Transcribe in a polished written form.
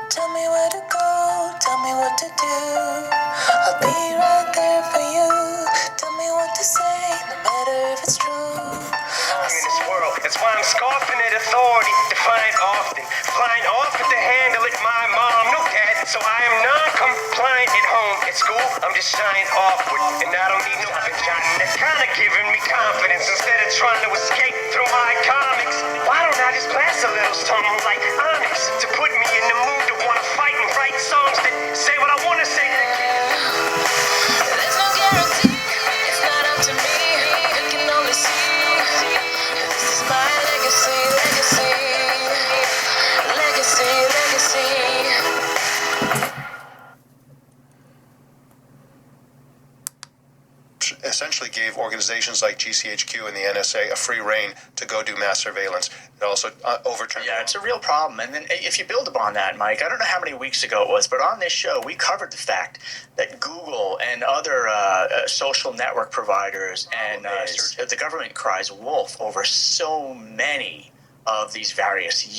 Tell me where to go, tell me what to do. I'll be right there for you. Tell me what to say, no matter if it's true. I'm in this world, that's why I'm scoffing at authority, defiant often. Flying off at the handle at my mom, no dad, so I am non-compliant at home. At school, I'm just shying awkward, and I don't need no shot. That's kinda giving me confidence instead of trying to escape through my comics. Why don't I just blast a little something like Onyx to put me in the mood to wanna fight and write songs that say what I wanna say to the kids? There's no guarantee, it's not up to me. You can only see. This is my legacy, legacy, legacy, legacy. Essentially gave organizations like GCHQ and the NSA a free rein to go do mass surveillance. It also overturned. Yeah, it's a real problem. And then if you build upon that, Mike, I don't know how many weeks ago it was, but on this show, we covered the fact that Google and other social network providers and the government cries wolf over so many of these various